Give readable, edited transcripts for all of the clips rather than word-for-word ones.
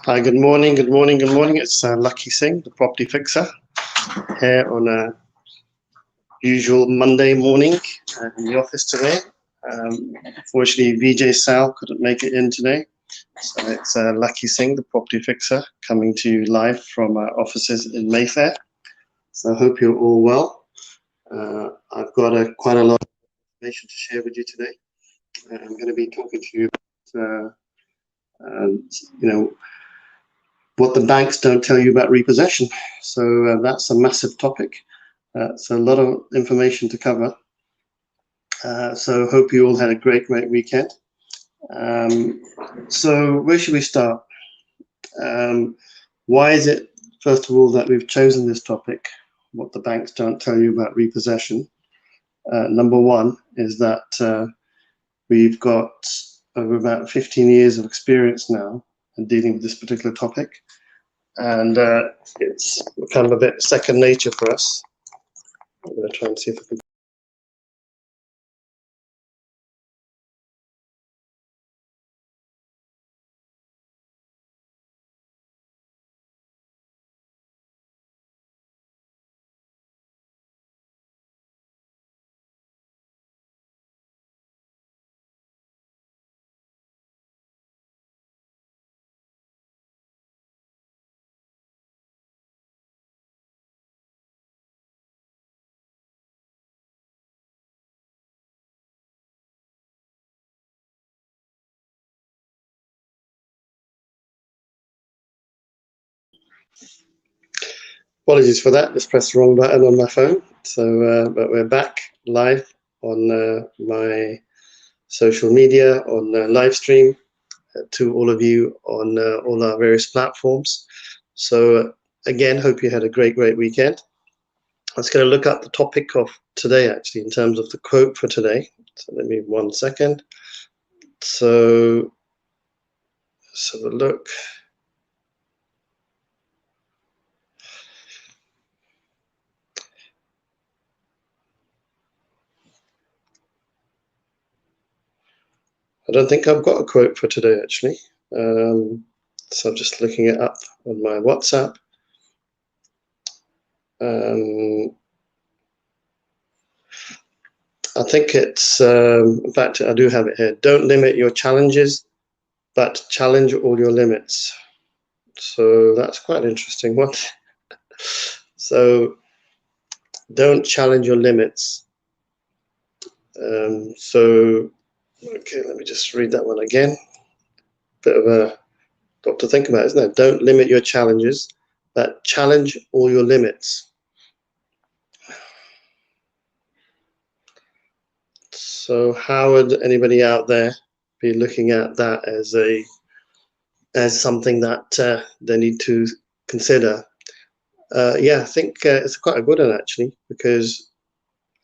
Hi, good morning, good morning, good morning. It's Lakhi Singh, the property fixer, here on a usual Monday morning in the office today. Unfortunately, VJ Sal couldn't make it in today. So it's Lakhi Singh, the property fixer, coming to you live from our offices in Mayfair. So I hope you're all well. I've got quite a lot of information to share with you today. I'm going to be talking to you about, what the banks don't tell you about repossession. So that's a massive topic. It's a lot of information to cover. So hope you all had a great weekend. So where should we start? Why is it, first of all, that we've chosen this topic, what the banks don't tell you about repossession? Number one is that we've got over about 15 years of experience now in dealing with this particular topic. And it's become a bit second nature for us. I'm going to try and see if I can. Apologies for that, just pressed the wrong button on my phone. So, but we're back live on my social media, on live stream to all of you on all our various platforms. So again, hope you had a great weekend. I was going to look up the topic of today, actually, in terms of the quote for today. So let me 1 second. So let's have a look. I don't think I've got a quote for today, actually. So I'm just looking it up on my WhatsApp. I think it's, in fact, I do have it here. Don't limit your challenges, but challenge all your limits. So that's quite an interesting one. So don't challenge your limits. Okay, let me just read that one again. Bit of a lot to think about, isn't it? Don't limit your challenges, but challenge all your limits. So how would anybody out there be looking at that as something that they need to consider? Yeah, I think it's quite a good one, actually, because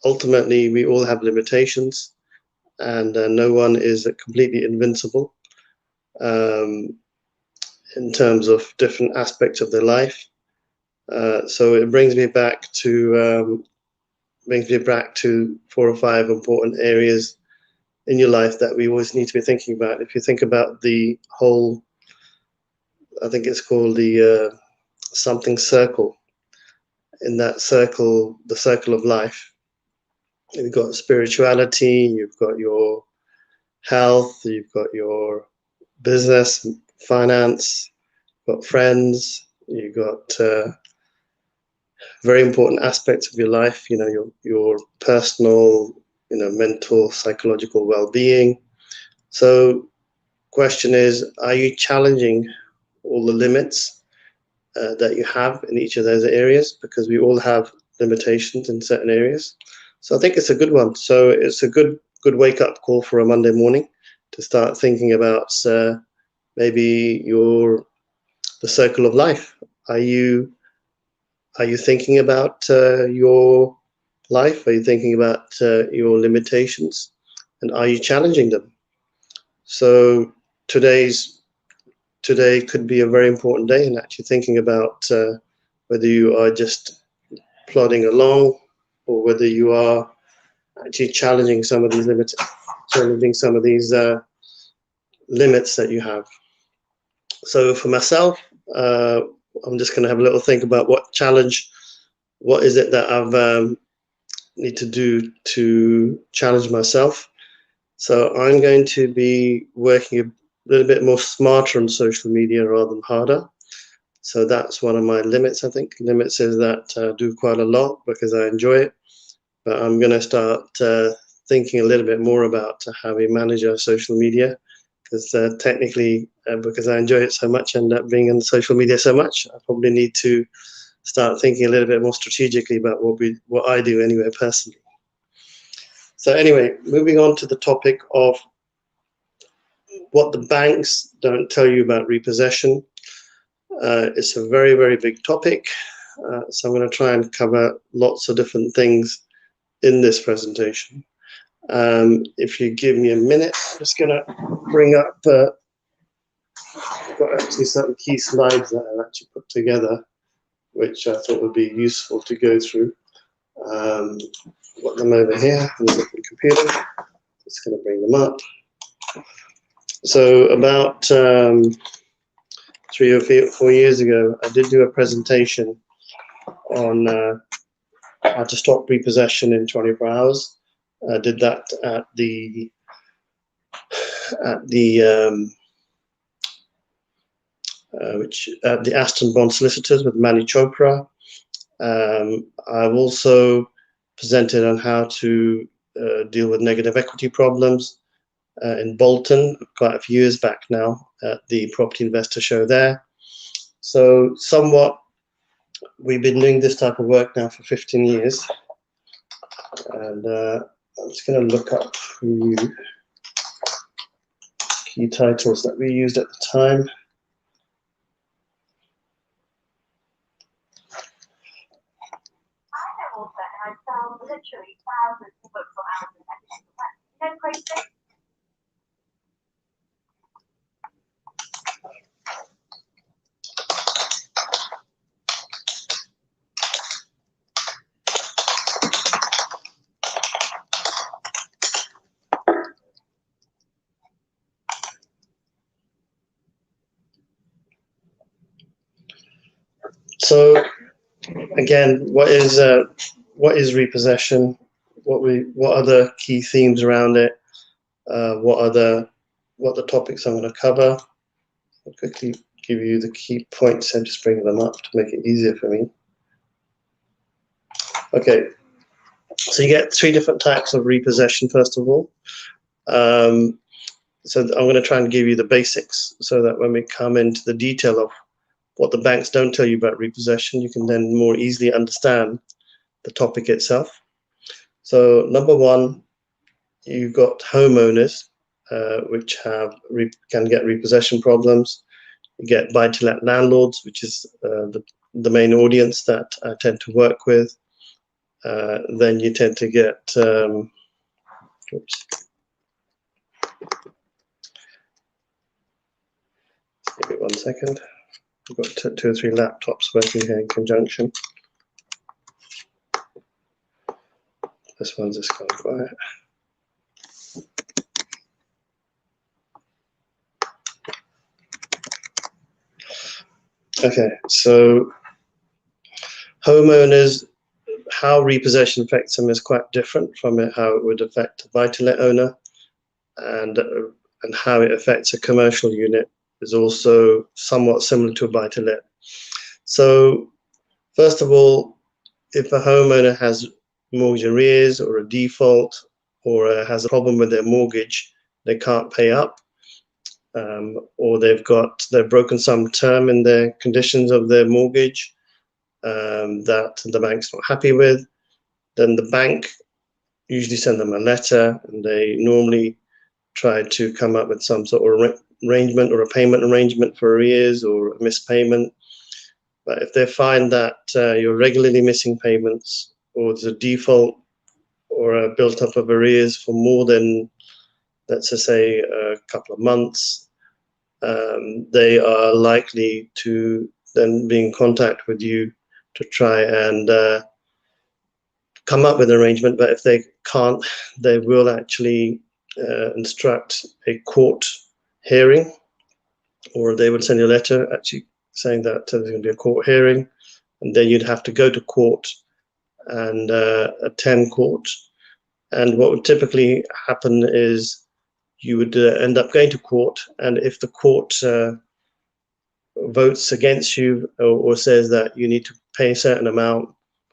ultimately we all have limitations, and no one is completely invincible in terms of different aspects of their life. So it brings me back to 4 or 5 important areas in your life that we always need to be thinking about. If you think about the whole, I think it's called the something circle. In that circle, the circle of life, you've got spirituality, you've got your health, you've got your business, finance, you've got friends, you've got very important aspects of your life, your personal, mental, psychological well-being. So question is, are you challenging all the limits that you have in each of those areas? Because we all have limitations in certain areas. So I think it's a good one. So it's a good wake-up call for a Monday morning to start thinking about maybe the circle of life. Are you thinking about your life? Are you thinking about your limitations? And are you challenging them? So today could be a very important day in actually thinking about whether you are just plodding along or whether you are actually challenging some of these limits that you have. So for myself, I'm just going to have a little think about what is it that I've need to do to challenge myself. So I'm going to be working a little bit more smarter on social media rather than harder. So that's one of my limits, I think. Limits is that I do quite a lot because I enjoy it, but I'm going to start thinking a little bit more about how we manage our social media, because technically, because I enjoy it so much and being on social media so much, I probably need to start thinking a little bit more strategically about what I do anyway personally. So anyway, moving on to the topic of what the banks don't tell you about repossession. It's a very, very big topic. So I'm going to try and cover lots of different things in this presentation. If you give me a minute, I'm just going to bring up, I've got actually some key slides that I've actually put together, which I thought would be useful to go through. Got them over here on the different computer. Just going to bring them up. So about 3 or 4 years ago, I did do a presentation on how to stop repossession in 24 hours. I did that at the Aston Bond Solicitors with Mani Chopra. I've also presented on how to deal with negative equity problems in Bolton quite a few years back now at the Property Investor Show there. So somewhat, we've been doing this type of work now for 15 years. And I'm just going to look up for you key titles that we used at the time. I sell literally thousands of books on Amazon every single month. You know, crazy. So again, what is repossession? What are the key themes around it? What are the topics I'm going to cover? I'll quickly give you the key points and just bring them up to make it easier for me. Okay, so you get 3 different types of repossession, first of all. So I'm going to try and give you the basics so that when we come into the detail of what the banks don't tell you about repossession, you can then more easily understand the topic itself. So number 1, you've got homeowners, which can get repossession problems. You get buy-to-let landlords, which is the main audience that I tend to work with. Then you tend to get, oops. Give me 1 second. I've got 2 or 3 laptops working here in conjunction. This one's just gone quiet. Okay, so homeowners, how repossession affects them is quite different from how it would affect a buy-to-let owner, and how it affects a commercial unit is also somewhat similar to a buy-to-let. So first of all, if a homeowner has mortgage arrears or a default or has a problem with their mortgage, they can't pay up, or they've broken some term in their conditions of their mortgage that the bank's not happy with, then the bank usually send them a letter, and they normally try to come up with some sort of arrangement or a payment arrangement for arrears or a missed payment. But if they find that you're regularly missing payments, or there's a default or a built up of arrears for more than, let's just say, a couple of months, they are likely to then be in contact with you to try and come up with an arrangement. But if they can't, they will actually instruct a court hearing, or they would send you a letter actually saying that there's going to be a court hearing, and then you'd have to go to court and attend court. And what would typically happen is you would end up going to court, and if the court votes against you, or says that you need to pay a certain amount,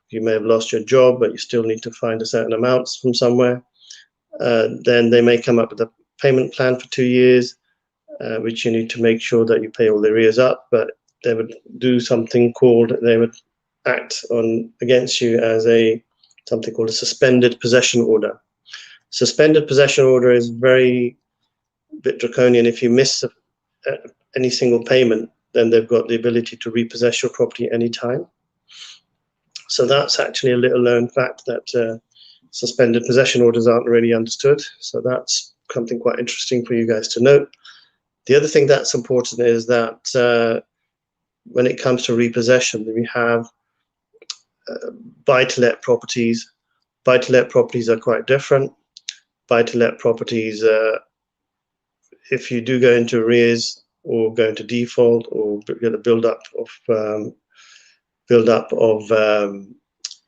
you may have lost your job, but you still need to find a certain amount from somewhere, then they may come up with a payment plan for 2 years, which you need to make sure that you pay all the arrears up, but they would do something called, they would act on against you as something called a suspended possession order. Suspended possession order is very bit draconian. If you miss any single payment, then they've got the ability to repossess your property anytime. So that's actually a little known fact, that suspended possession orders aren't really understood. So that's something quite interesting for you guys to note. The other thing that's important is that when it comes to repossession, we have buy-to-let properties. Buy-to-let properties are quite different. Buy-to-let properties, if you do go into arrears or go into default or get a build-up of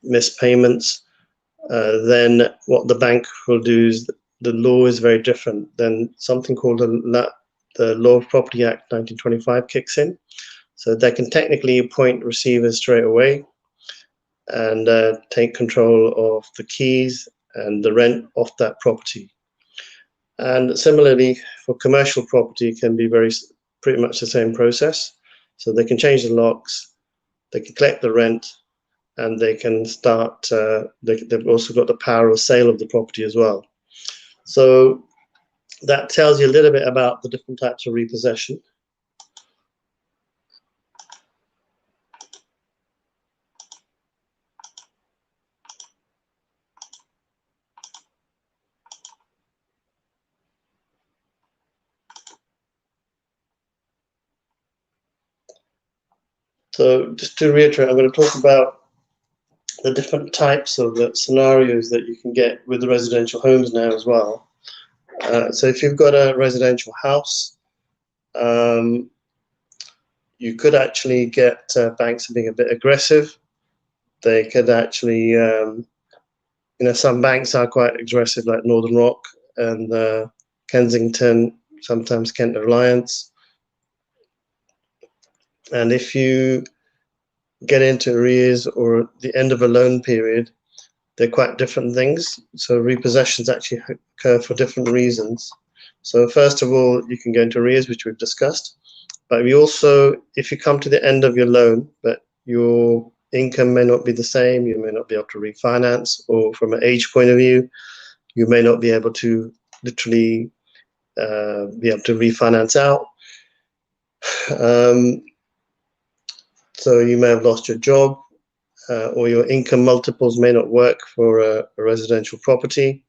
missed payments, then what the bank will do is, the law is very different. Then something called the Law of Property Act 1925 kicks in. So they can technically appoint receivers straight away and take control of the keys and the rent off that property. And similarly, for commercial property, it can be pretty much the same process. So they can change the locks, they can collect the rent, and they can start, they've also got the power of sale of the property as well. So that tells you a little bit about the different types of repossession. So just to reiterate, I'm going to talk about the different types of scenarios that you can get with the residential homes now as well. So if you've got a residential house, you could actually get banks being a bit aggressive. They could actually, some banks are quite aggressive, like Northern Rock and Kensington, sometimes Kent Reliance. And if you get into arrears or the end of a loan period, they're quite different things. So repossessions actually occur for different reasons. So first of all, you can go into arrears, which we've discussed. But we also, if you come to the end of your loan, but your income may not be the same, you may not be able to refinance, or from an age point of view, you may not be able to literally be able to refinance out. So you may have lost your job, or your income multiples may not work for a residential property.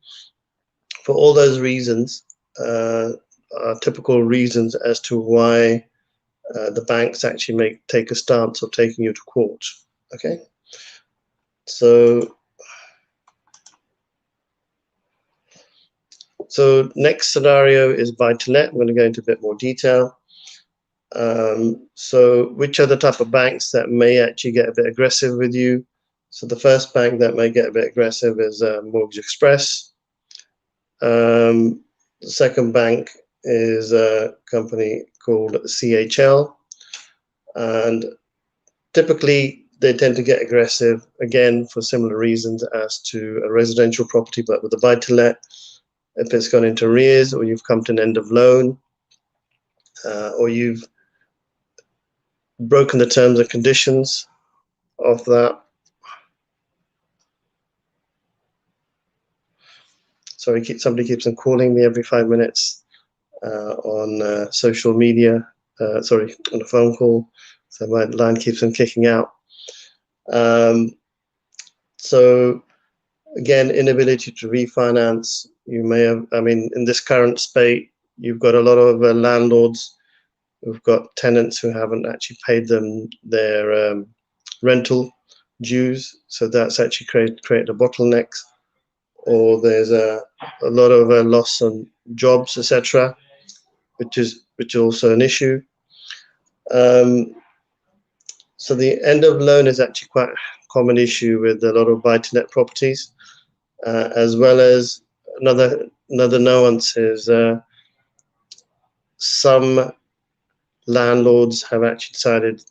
For all those reasons, are typical reasons as to why the banks actually take a stance of taking you to court. Okay, so next scenario is buy-to-let. I'm going to go into a bit more detail. So which are the type of banks that may actually get a bit aggressive with you? So the first bank that may get a bit aggressive is Mortgage Express. The second bank is a company called CHL, and typically they tend to get aggressive, again, for similar reasons as to a residential property, but with a buy-to-let, if it's gone into arrears, or you've come to an end of loan, or you've broken the terms and conditions of that. Sorry, somebody keeps on calling me every 5 minutes on social media, sorry, on a phone call, so my line keeps on kicking out. So again, inability to refinance. You may have, in this current spate, you've got a lot of landlords who've got tenants who haven't actually paid them their rental dues. So that's actually created a bottleneck. Or there's a lot of loss on jobs, etc., which is also an issue. So the end of loan is actually quite a common issue with a lot of buy-to-let properties, as well as another nuance is some landlords have actually decided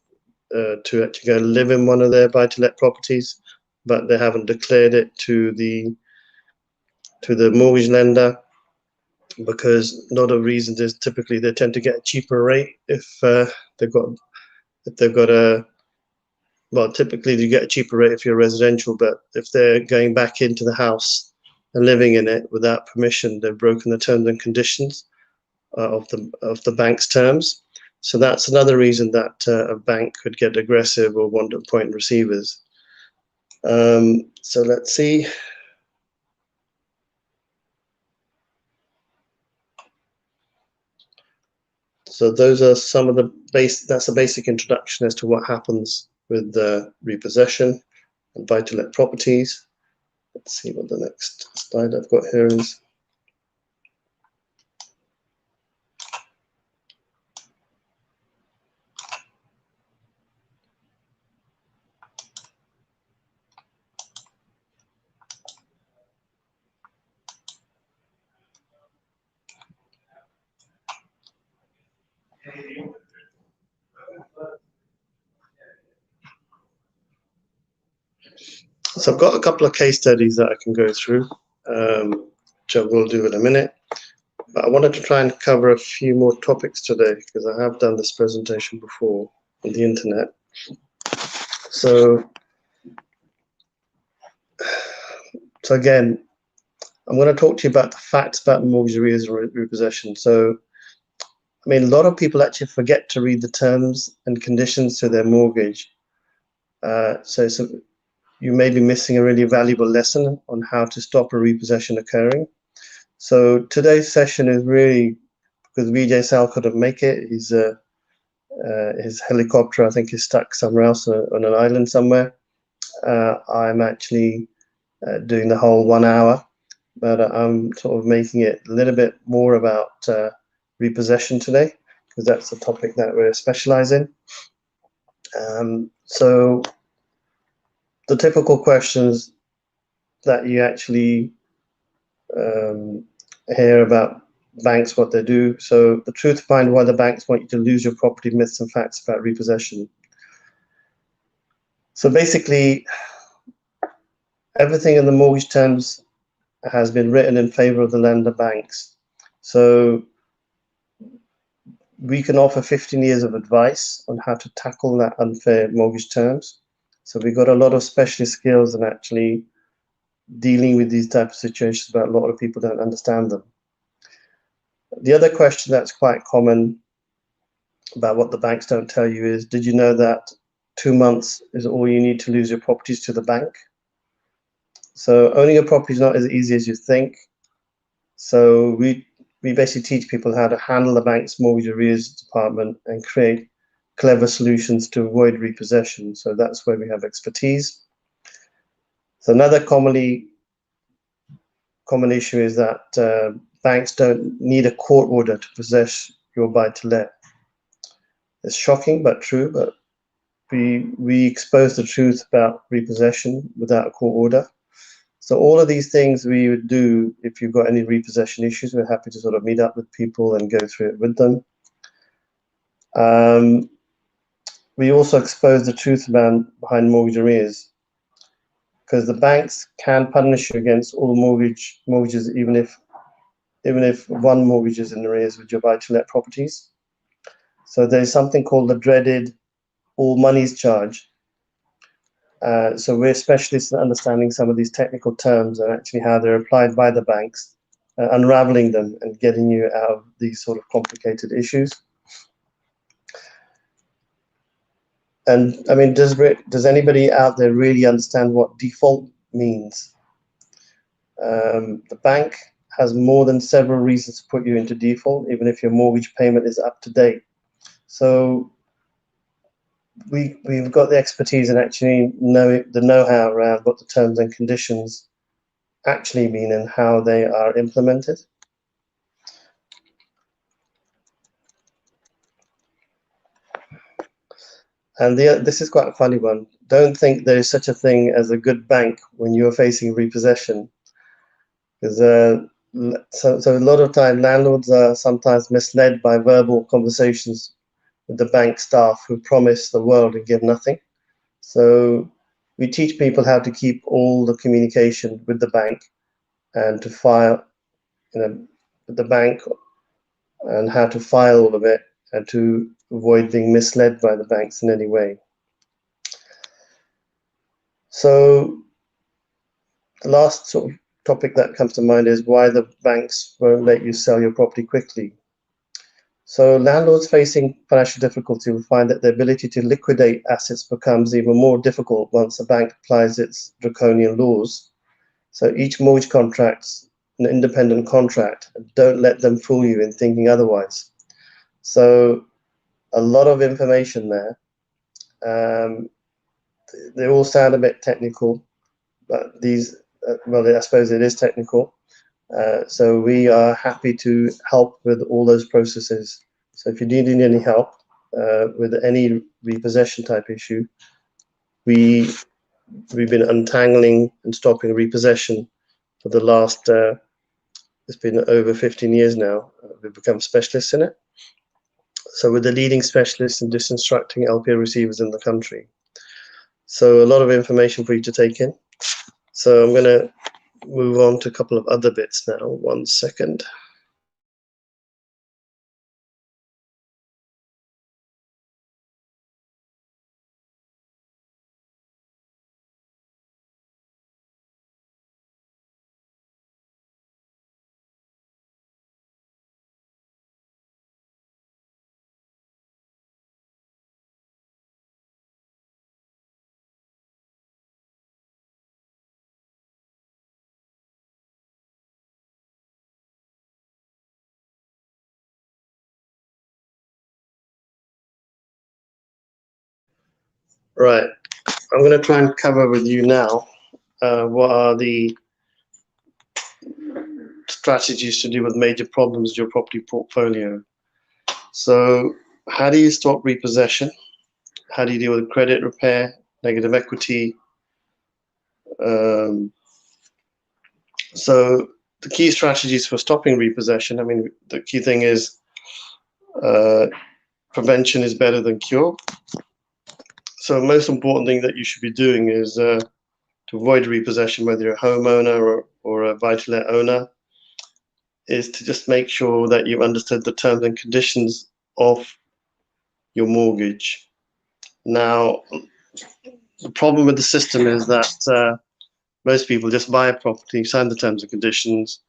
to actually go live in one of their buy-to-let properties, but they haven't declared it to the mortgage lender, because a lot of reasons is typically they tend to get a cheaper rate if they've got a, well, typically you get a cheaper rate if you're residential, but if they're going back into the house and living in it without permission, they've broken the terms and conditions of the bank's terms. So that's another reason that a bank could get aggressive or want to appoint receivers. So let's see. So those are some of the that's a basic introduction as to what happens with repossession and buy-to-let properties. Let's see what the next slide I've got here is. So I've got a couple of case studies that I can go through, which I will do in a minute. But I wanted to try and cover a few more topics today because I have done this presentation before on the internet. So again, I'm going to talk to you about the facts about mortgage arrears and repossession. So, I mean, a lot of people actually forget to read the terms and conditions to their mortgage. So you may be missing a really valuable lesson on how to stop a repossession occurring. So today's session is really because Vijay Sal couldn't make it. His helicopter, I think, is stuck somewhere else on an island somewhere. I'm actually doing the whole 1 hour, but I'm sort of making it a little bit more about repossession today, because that's the topic that we're specializing in. So the typical questions that you actually hear about banks, what they do. So the truth behind why the banks want you to lose your property, myths and facts about repossession. So basically, everything in the mortgage terms has been written in favor of the lender banks. So we can offer 15 years of advice on how to tackle that unfair mortgage terms. So we've got a lot of specialist skills in actually dealing with these types of situations, but a lot of people don't understand them. The other question that's quite common about what the banks don't tell you is, did you know that 2 months is all you need to lose your properties to the bank? So owning a property is not as easy as you think. So we basically teach people how to handle the bank's mortgage arrears department and create clever solutions to avoid repossession. So that's where we have expertise. So another common issue is that banks don't need a court order to possess your buy-to-let. It's shocking but true, but we expose the truth about repossession without a court order. So all of these things we would do if you've got any repossession issues. We're happy to sort of meet up with people and go through it with them. We also expose the truth behind mortgage arrears, because the banks can punish you against all mortgages, even if one mortgage is in arrears with your buy-to-let properties. So there's something called the dreaded all monies charge. So we're specialists in understanding some of these technical terms and actually how they're applied by the banks, unraveling them and getting you out of these sort of complicated issues. And I mean, does anybody out there really understand what default means? The bank has more than several reasons to put you into default, even if your mortgage payment is up to date. So we've got the expertise and actually the know-how around what the terms and conditions actually mean and how they are implemented. And this is quite a funny one. Don't think there is such a thing as a good bank when you're facing repossession. Because so a lot of time landlords are sometimes misled by verbal conversations with the bank staff who promise the world and give nothing. So we teach people how to keep all the communication with the bank and to file, with the bank, and how to file all of it and to avoid being misled by the banks in any way. So the last sort of topic that comes to mind is why the banks won't let you sell your property quickly. So landlords facing financial difficulty will find that the ability to liquidate assets becomes even more difficult once a bank applies its draconian laws. So each mortgage contract's an independent contract. Don't let them fool you in thinking otherwise. So a lot of information there. They all sound a bit technical, but these, well, I suppose it is technical. So we are happy to help with all those processes. So if you need any help with any repossession type issue, we've been untangling and stopping repossession for the last, it's been over 15 years now. We've become specialists in it. So we're the leading specialists in disinstructing LPA receivers in the country. So a lot of information for you to take in. So I'm going to move on to a couple of other bits now. 1 second. Right. I'm going to try and cover with you now what are the strategies to deal with major problems in your property portfolio. So how do you stop repossession? How do you deal with credit repair, negative equity? So the key strategies for stopping repossession, I mean, the key thing is prevention is better than cure. So most important thing that you should be doing is to avoid repossession, whether you're a homeowner or a buy-to-let owner, is to just make sure that you've understood the terms and conditions of your mortgage. Now, the problem with the system is that most people just buy a property, sign the terms and conditions,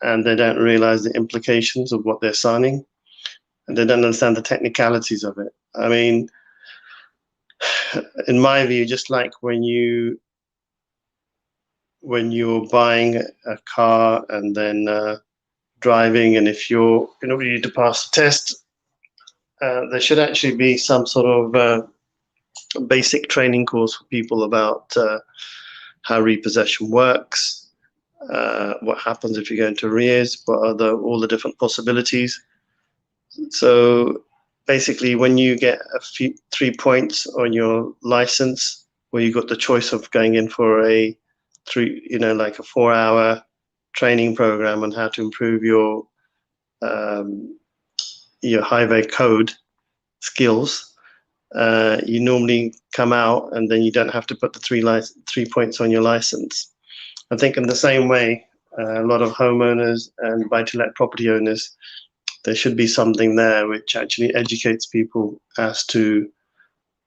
and they don't realize the implications of what they're signing, and they don't understand the technicalities of it. I mean, in my view, just like when you're buying a car and then driving, and if you're in order to pass the test, there should actually be some sort of basic training course for people about how repossession works, what happens if you go into arrears, what are all the different possibilities. So basically, when you get 3 points on your license, where you got the choice of going in for a 4-hour training program on how to improve your highway code skills, you normally come out and then you don't have to put the 3 points on your license. I think in the same way, a lot of homeowners and buy-to-let property owners, there should be something there which actually educates people as to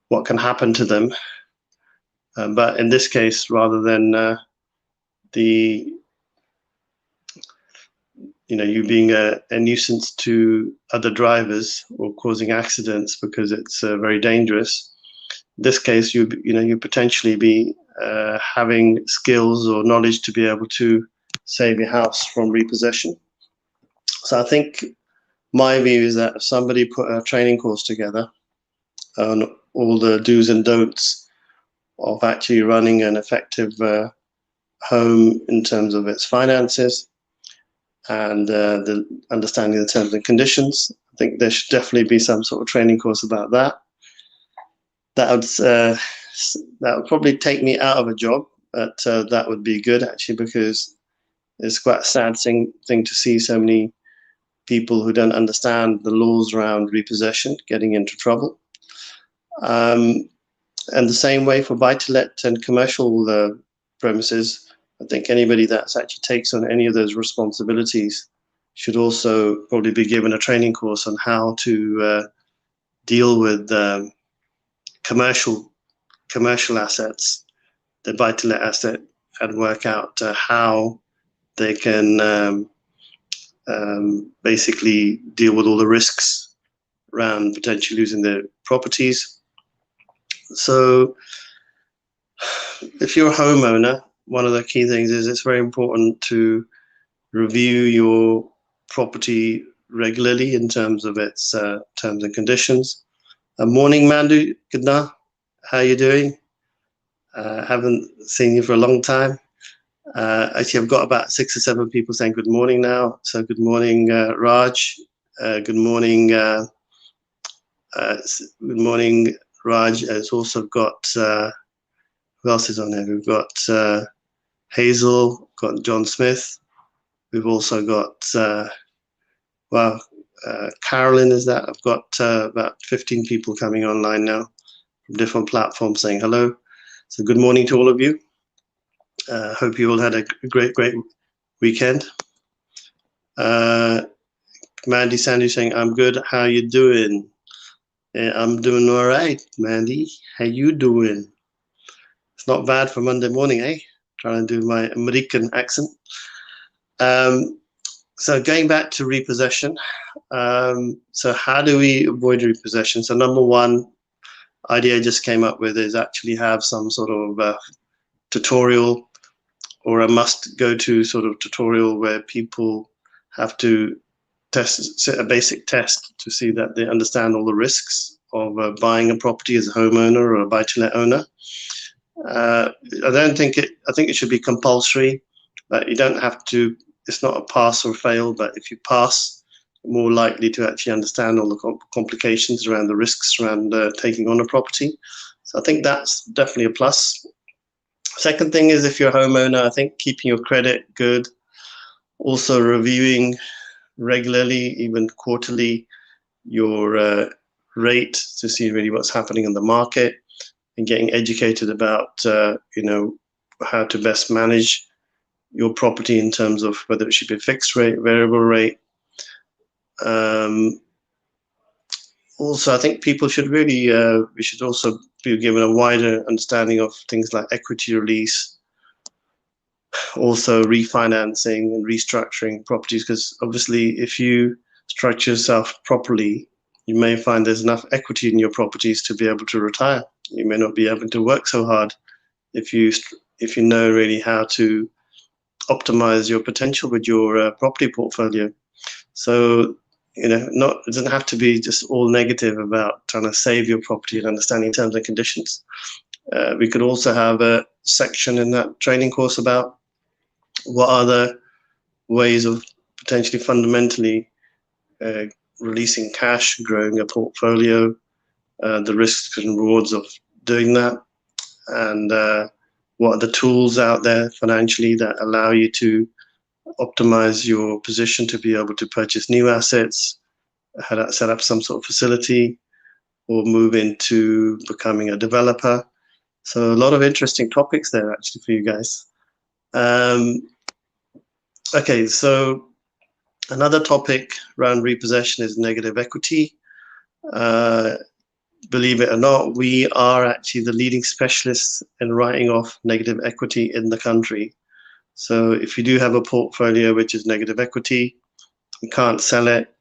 what can happen to them. But in this case, rather than you being a nuisance to other drivers or causing accidents because it's very dangerous, in this case, you potentially be having skills or knowledge to be able to save your house from repossession. So I think my view is that if somebody put a training course together on all the do's and don'ts of actually running an effective home in terms of its finances and the understanding the terms and conditions, I think there should definitely be some sort of training course about that. that would probably take me out of a job, but that would be good actually, because it's quite a sad thing to see so many people who don't understand the laws around repossession getting into trouble. And the same way for buy-to-let and commercial premises. I think anybody that actually takes on any of those responsibilities should also probably be given a training course on how to deal with commercial assets, the buy-to-let asset, and work out how they can basically deal with all the risks around potentially losing their properties. So if you're a homeowner, one of the key things is it's very important to review your property regularly in terms of its terms and conditions. Morning, Mandu. Good night. How are you doing? Haven't seen you for a long time. Actually, I've got about 6 or 7 people saying good morning now. So good morning, Raj. Good morning. Good morning, Raj. It's also got who else is on there? We've got Hazel, got John Smith. We've also got Carolyn is that. I've got about 15 people coming online now from different platforms saying hello. So good morning to all of you. Hope you all had a great weekend. Mandy Sandy saying, I'm good. How you doing? I'm doing all right, Mandy. How you doing? It's not bad for Monday morning, eh? Trying to do my American accent. So going back to repossession. So how do we avoid repossession? So number one idea I just came up with is actually have some sort of tutorial or a must go to sort of tutorial where people have to set a basic test to see that they understand all the risks of buying a property as a homeowner or a buy-to-let owner. I think it should be compulsory, but you don't have to. It's not a pass or fail, but if you pass, you're more likely to actually understand all the complications around the risks around taking on a property. So I think that's definitely a plus. Second thing is, if you're a homeowner, I think keeping your credit good, also reviewing regularly, even quarterly, your rate to see really what's happening in the market, and getting educated about how to best manage your property in terms of whether it should be fixed rate, variable rate. Also, I think people should really we should also be given a wider understanding of things like equity release, also refinancing and restructuring properties, because obviously if you structure yourself properly, you may find there's enough equity in your properties to be able to retire. You may not be able to work so hard if you know really how to optimize your potential with your property portfolio. So it doesn't have to be just all negative about trying to save your property and understanding terms and conditions. We could also have a section in that training course about what are the ways of potentially fundamentally releasing cash, growing a portfolio, the risks and rewards of doing that, and what are the tools out there financially that allow you to optimize your position to be able to purchase new assets, how to set up some sort of facility, or move into becoming a developer. So a lot of interesting topics there actually for you guys. Okay, so another topic around repossession is negative equity. Believe it or not, we are actually the leading specialists in writing off negative equity in the country. So if you do have a portfolio which is negative equity, you can't sell it.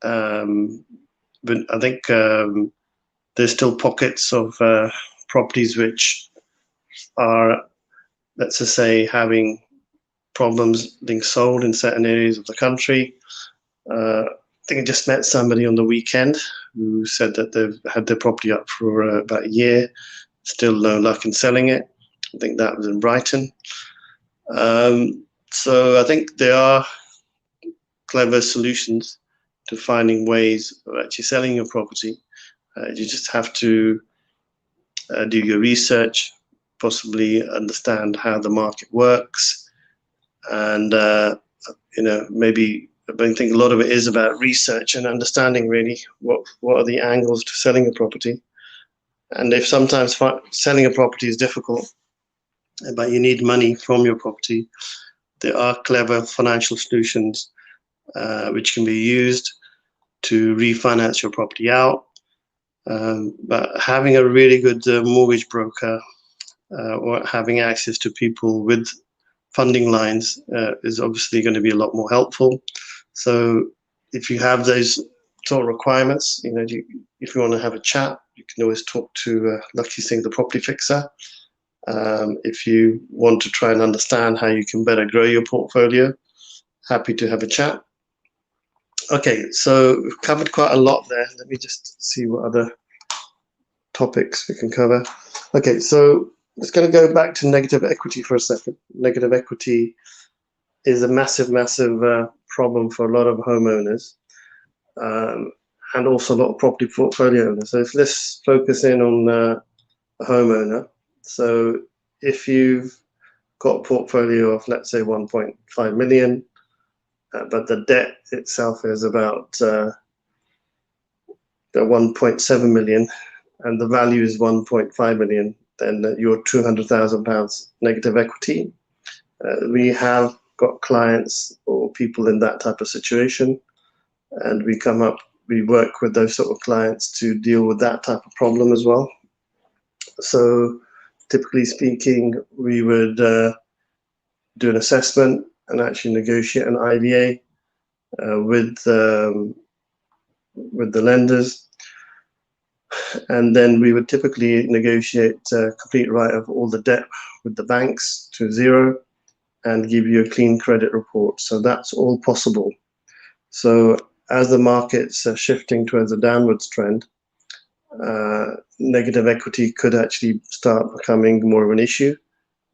But I think there's still pockets of properties which are, let's just say, having problems being sold in certain areas of the country. I think I just met somebody on the weekend who said that they've had their property up for about a year, still no luck in selling it. I think that was in Brighton. So I think there are clever solutions to finding ways of actually selling your property. You just have to do your research, possibly understand how the market works, and maybe I think a lot of it is about research and understanding really what are the angles to selling a property. And if sometimes selling a property is difficult, but you need money from your property, there are clever financial solutions which can be used to refinance your property out. But having a really good mortgage broker or having access to people with funding lines is obviously going to be a lot more helpful. So if you have those sort of requirements, if you want to have a chat, you can always talk to Lakhi Singh, the property fixer. If you want to try and understand how you can better grow your portfolio, happy to have a chat. Okay, so we've covered quite a lot there. Let me just see what other topics we can cover. Okay, so let's going to go back to negative equity for a second. Negative equity is a massive problem for a lot of homeowners and also a lot of property portfolio owners. So let's focus in on a homeowner. So if you've got a portfolio of, let's say, 1.5 million, but the debt itself is about 1.7 million, and the value is 1.5 million, then you're £200,000 negative equity. We have got clients or people in that type of situation, and we work with those sort of clients to deal with that type of problem as well. So typically speaking, we would do an assessment and actually negotiate an IVA with the lenders, and then we would typically negotiate a complete write-off of all the debt with the banks to zero and give you a clean credit report. So that's all possible. So as the markets are shifting towards a downwards trend, negative equity could actually start becoming more of an issue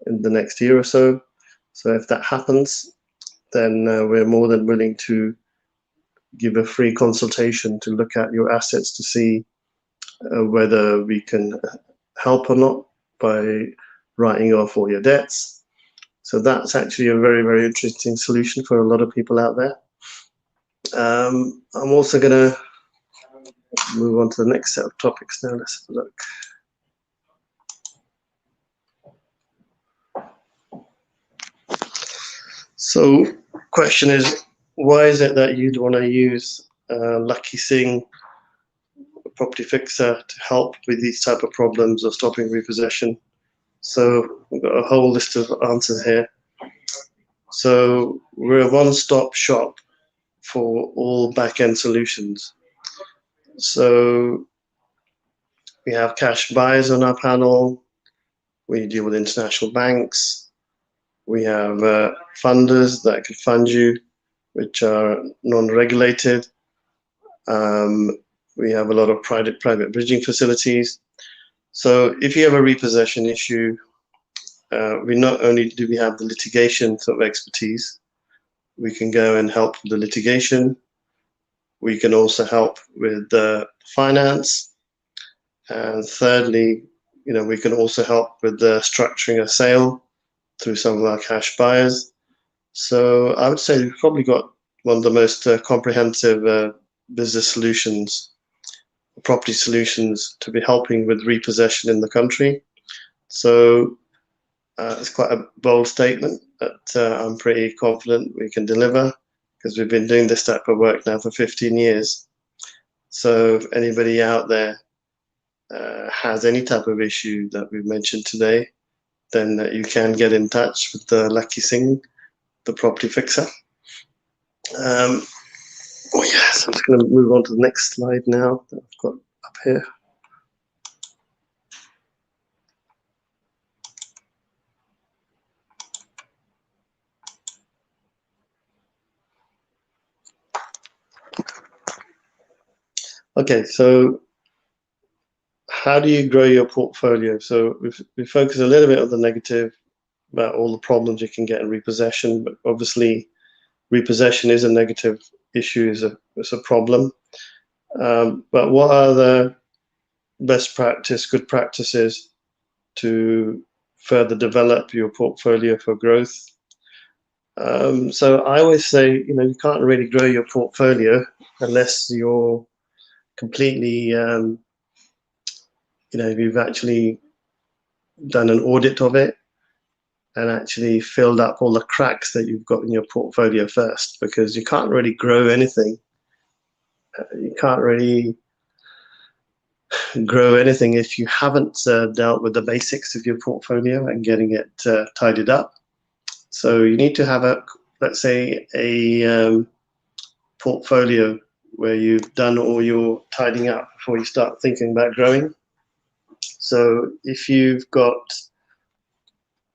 in the next year or so. So if that happens, then we're more than willing to give a free consultation to look at your assets to see whether we can help or not by writing off all your debts. So that's actually a very, very interesting solution for a lot of people out there. I'm also going to move on to the next set of topics now. Let's have a look. So question is, why is it that you'd want to use Lakhi Singh, a property fixer, to help with these type of problems of stopping repossession? So we've got a whole list of answers here. So we're a one-stop shop for all back-end solutions. So we have cash buyers on our panel. We deal with international banks. We have funders that can fund you, which are non-regulated. We have a lot of private bridging facilities. So if you have a repossession issue, we not only do we have the litigation sort of expertise, we can go and help with the litigation. We can also help with the finance. And thirdly, we can also help with the structuring a sale through some of our cash buyers. So I would say we've probably got one of the most comprehensive business solutions, property solutions, to be helping with repossession in the country. So it's quite a bold statement, but I'm pretty confident we can deliver, because we've been doing this type of work now for 15 years. So if anybody out there has any type of issue that we've mentioned today, then you can get in touch with Lakhi Singh, the property fixer. Oh yes, I'm just going to move on to the next slide now that I've got up here. Okay, so how do you grow your portfolio? So we focus a little bit on the negative, about all the problems you can get in repossession, but obviously repossession is a negative issue, is a problem. But what are the best practice, good practices to further develop your portfolio for growth. So I always say, you can't really grow your portfolio unless you're completely, you've actually done an audit of it and actually filled up all the cracks that you've got in your portfolio first, because you can't really grow anything. You can't really grow anything if you haven't dealt with the basics of your portfolio and getting it tidied up. So you need to have let's say a portfolio where you've done all your tidying up before you start thinking about growing. So if you've got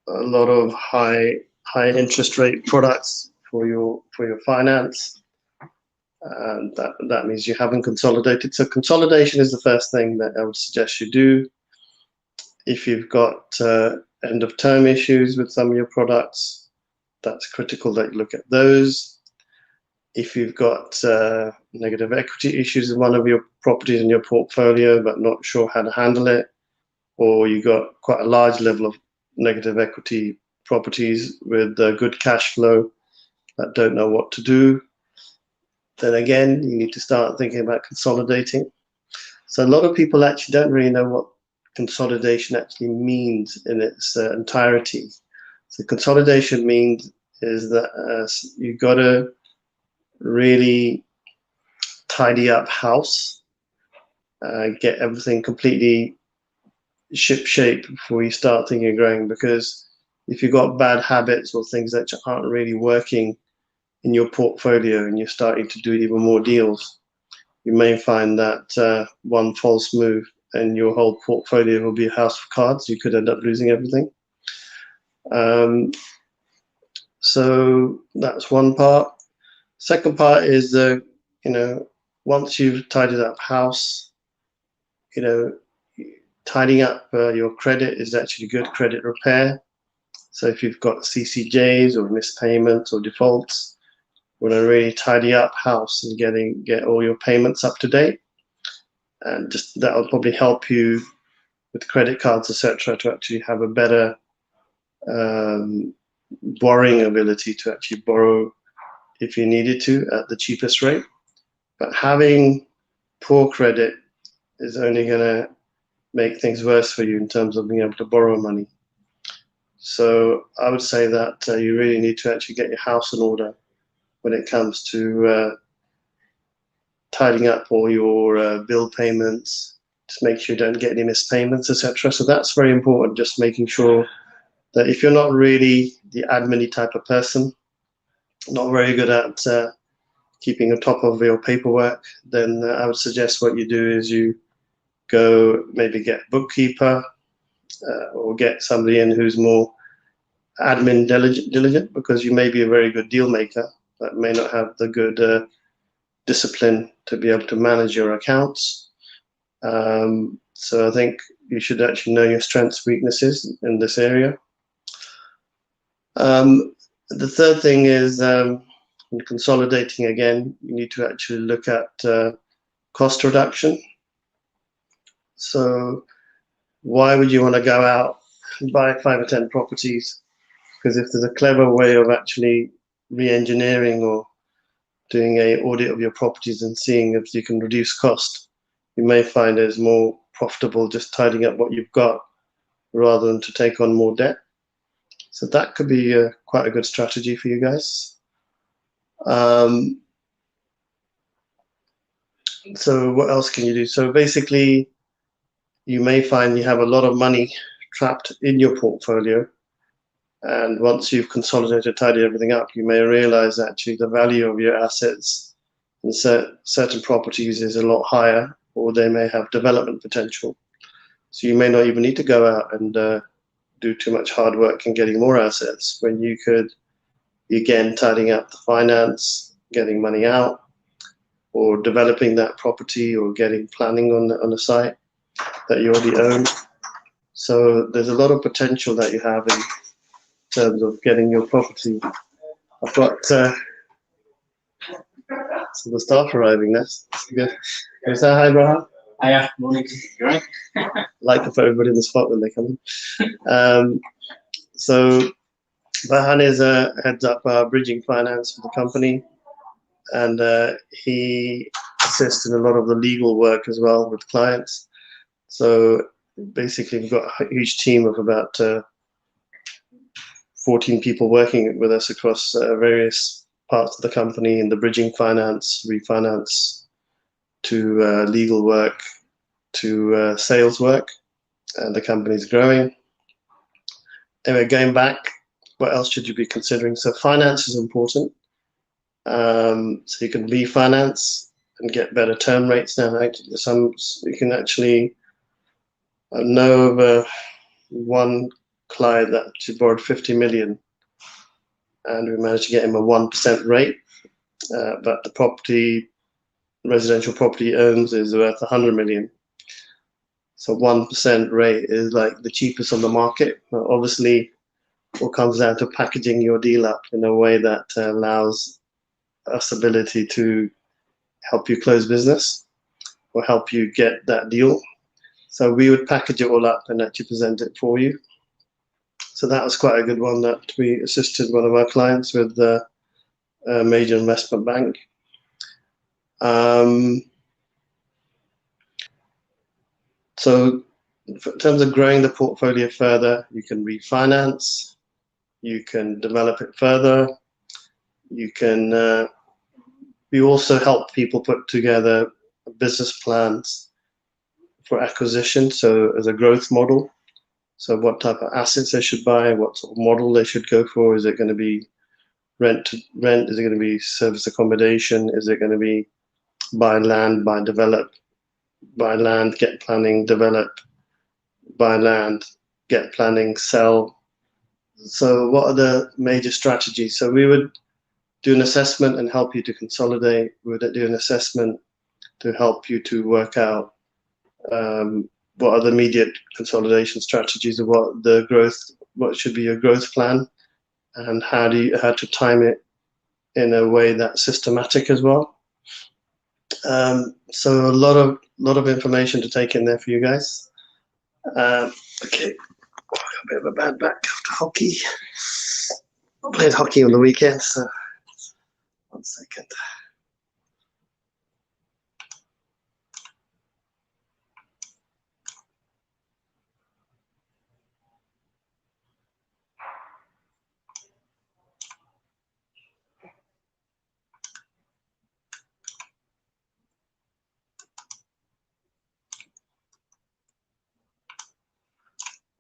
a lot of high interest rate products for your finance, that means you haven't consolidated. So consolidation is the first thing that I would suggest you do. If you've got end of term issues with some of your products, that's critical that you look at those. If you've got negative equity issues in one of your properties in your portfolio but not sure how to handle it, or you've got quite a large level of negative equity properties with good cash flow that don't know what to do, then again, you need to start thinking about consolidating. So a lot of people actually don't really know what consolidation actually means in its entirety. So consolidation means is that you've got to really tidy up house, get everything completely ship-shape before you start thinking of growing, because if you've got bad habits or things that aren't really working in your portfolio and you're starting to do even more deals, you may find that one false move and your whole portfolio will be a house of cards. You could end up losing everything. So that's one part. Second part is once you've tidied up house, tidying up your credit is actually good credit repair. So if you've got CCJs or missed payments or defaults, you want to really tidy up house and get all your payments up to date, and just that will probably help you with credit cards, etc., to actually have a better borrowing ability to actually borrow if you needed to at the cheapest rate. But having poor credit is only going to make things worse for you in terms of being able to borrow money. So I would say that you really need to actually get your house in order when it comes to tidying up all your bill payments, just make sure you don't get any missed payments, etc. So that's very important, just making sure that if you're not really the admin type of person, not very good at keeping on top of your paperwork, then I would suggest what you do is you go maybe get a bookkeeper or get somebody in who's more admin diligent, because you may be a very good deal maker but may not have the good discipline to be able to manage your accounts. So I think you should actually know your strengths, weaknesses in this area. The third thing is in consolidating again, you need to actually look at cost reduction. So why would you want to go out and buy 5 or 10 properties? Because if there's a clever way of actually re-engineering or doing an audit of your properties and seeing if you can reduce cost, you may find it's more profitable just tidying up what you've got rather than to take on more debt. So that could be quite a good strategy for you guys. So what else can you do? So basically, you may find you have a lot of money trapped in your portfolio. And once you've consolidated, tidied everything up, you may realize actually the value of your assets in certain properties is a lot higher, or they may have development potential. So you may not even need to go out and do too much hard work in getting more assets, when you could, again, tidying up the finance, getting money out, or developing that property, or getting planning on the site that you already own. So there's a lot of potential that you have in terms of getting your property. I've got some of the staff arriving. That's good. Can you say hi, Braham? Hiya, morning. You right? Like to put everybody in the spot when they come in. So Vahan is heads up bridging finance for the company, and he assists in a lot of the legal work as well with clients. So basically, we've got a huge team of about 14 people working with us across various parts of the company in the bridging finance, refinance, to legal work, to sales work, and the company's growing. Anyway, going back, what else should you be considering? So finance is important. So you can refinance and get better term rates now. You can actually know of one client that she borrowed 50 million, and we managed to get him a 1% rate. But the residential property he owns is worth 100 million. So 1% rate is like the cheapest on the market. Now, obviously, what comes down to packaging your deal up in a way that allows us ability to help you close business or help you get that deal. So we would package it all up and actually present it for you. So that was quite a good one that we assisted one of our clients with a major investment bank. So in terms of growing the portfolio further, you can refinance, you can develop it further, you can, we also help people put together business plans for acquisition, so as a growth model. So what type of assets they should buy, what sort of model they should go for. Is it going to be rent to rent? Is it going to be service accommodation? Is it going to be buy land, buy develop, buy land, get planning, develop, buy land, get planning, sell? So what are the major strategies? So we would do an assessment and help you to consolidate. We would do an assessment to help you to work out what are the immediate consolidation strategies, of what should be your growth plan, and how to time it in a way that's systematic as well. So a lot of information to take in there for you guys. Okay, a bit of a bad back after hockey. I played hockey on the weekend, so 1 second.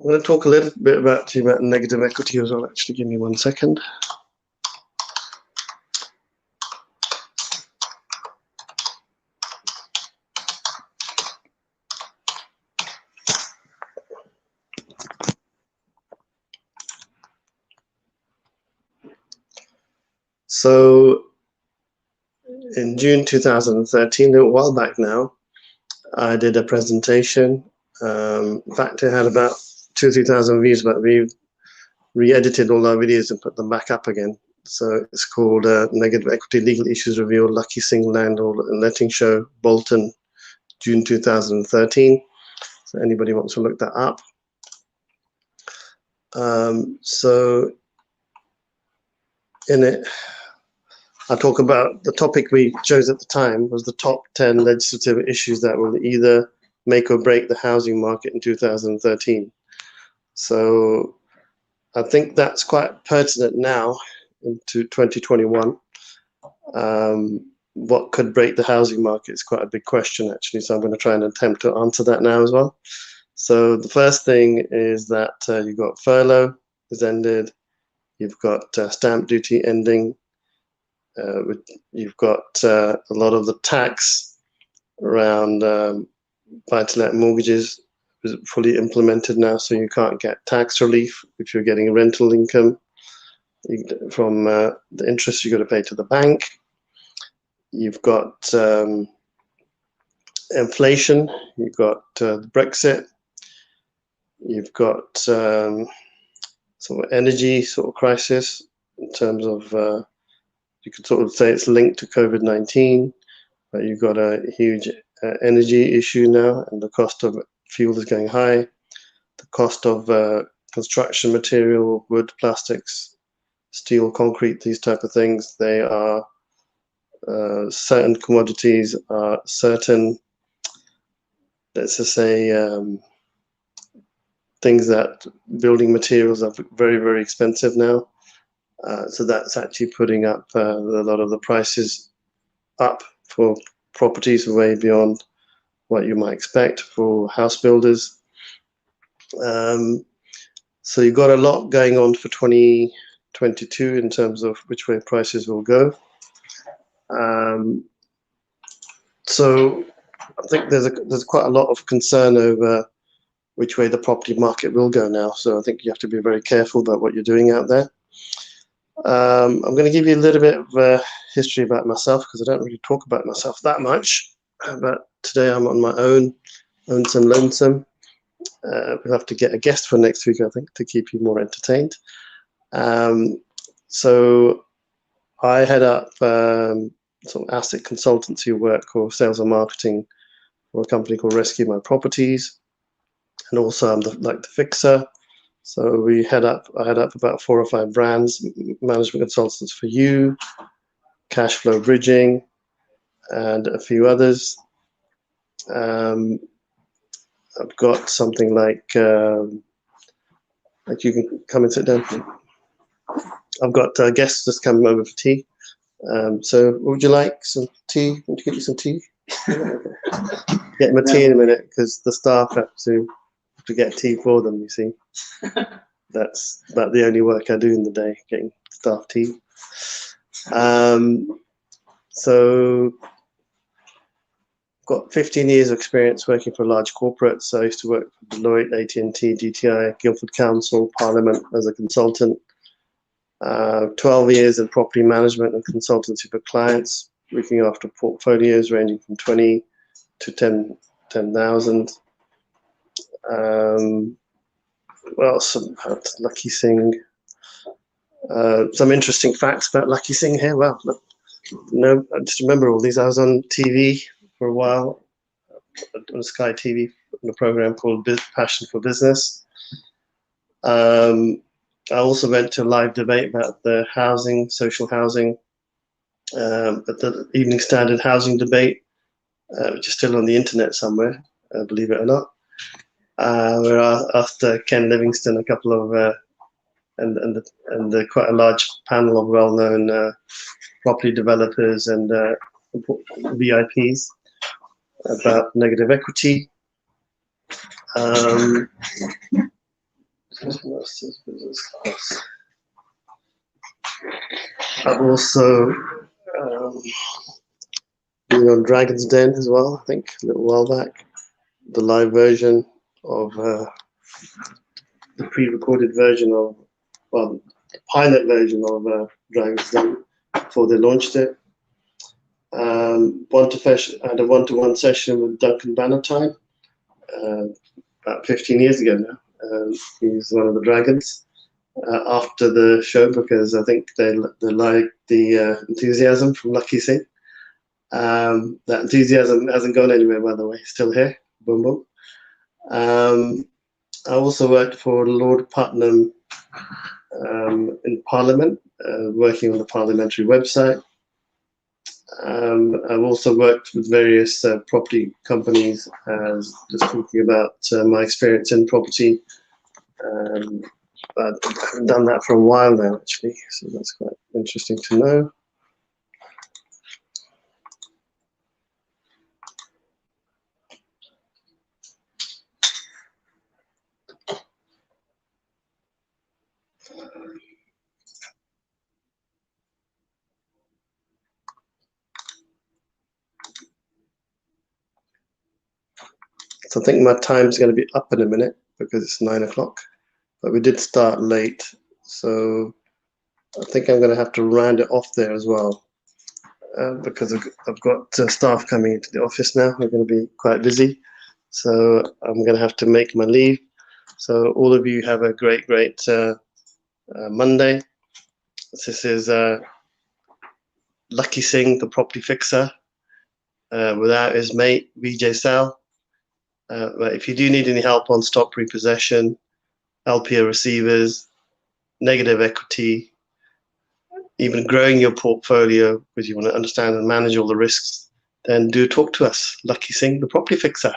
I'm going to talk a little bit about negative equity as well. Actually, give me 1 second. So in June 2013, a while back now, I did a presentation. In fact, it had about 2,000 or 3,000 views, but we've re-edited all our videos and put them back up again. So it's called Negative Equity Legal Issues Revealed, Lakhi Singh Landlord and Letting Show, Bolton, June 2013. So anybody wants to look that up. So in it, I talk about the topic we chose at the time was the top 10 legislative issues that will either make or break the housing market in 2013. So I think that's quite pertinent now into 2021. What could break the housing market is quite a big question, actually. So I'm going to try and attempt to answer that now as well. So the first thing is that you've got furlough is ended. You've got stamp duty ending. You've got a lot of the tax around buy-to-let mortgages is fully implemented now, so you can't get tax relief if you're getting rental income from the interest you've got to pay to the bank. You've got inflation. You've got Brexit. You've got sort of energy sort of crisis in terms of you could sort of say it's linked to COVID-19, but you've got a huge energy issue now, and the cost of fuel is going high. The cost of construction material, wood, plastics, steel, concrete, these type of things, they are certain commodities are certain, let's just say, things that building materials are very, very expensive now. So that's actually putting up a lot of the prices up for properties way beyond what you might expect for house builders. So you've got a lot going on for 2022 in terms of which way prices will go. So I think there's quite a lot of concern over which way the property market will go now. So I think you have to be very careful about what you're doing out there. I'm going to give you a little bit of history about myself, because I don't really talk about myself that much. But today I'm on my own, lonesome. We'll have to get a guest for next week, I think, to keep you more entertained. So I head up some asset consultancy work or sales and marketing for a company called Rescue My Properties, and also I'm the fixer. So I head up about 4 or 5 brands, management consultants for you, cash flow bridging, and a few others. I've got something like you can come and sit down. I've got guests just coming over for tea. So what would you like? Some tea? Want to get you some tea? Get my tea in a minute, because the staff have to get tea for them, you see. That's about the only work I do in the day, getting staff tea. So got 15 years of experience working for large corporates. I used to work for Deloitte, AT&T, GTI, Guildford Council, Parliament as a consultant. 12 years in property management and consultancy for clients, looking after portfolios ranging from 20 to 10,000. What else about Lakhi Singh? Some interesting facts about Lakhi Singh here. Well, no, I just remember all these. I was on TV for a while, on Sky TV, in a program called Passion for Business. I also went to a live debate about the housing, social housing, at the Evening Standard housing debate, which is still on the internet somewhere, believe it or not. Where I asked Ken Livingstone, a couple of and quite a large panel of well-known property developers and VIPs about negative equity. I've also been on Dragon's Den as well, I think, a little while back. The live version of the pre-recorded version of, well, the pilot version of Dragon's Den before they launched it. I had a one-to-one session with Duncan Bannatyne about 15 years ago now. He's one of the dragons. After the show, because I think they like the enthusiasm from Lakhi Singh. That enthusiasm hasn't gone anywhere, by the way. Still here. Boom, boom. I also worked for Lord Putnam in Parliament, working on the parliamentary website. I've also worked with various property companies, just talking about my experience in property. But I haven't done that for a while now, actually, so that's quite interesting to know. So I think my time's going to be up in a minute because it's 9 o'clock, but we did start late, so I think I'm going to have to round it off there as well, because I've got staff coming into the office now. We're going to be quite busy, so I'm going to have to make my leave. So all of you have a great Monday. This is Lakhi Singh, the property fixer. without his mate, Vijay Sal. But if you do need any help on stock repossession, LPA receivers, negative equity, even growing your portfolio because you want to understand and manage all the risks, then do talk to us. Lakhi Singh, the property fixer.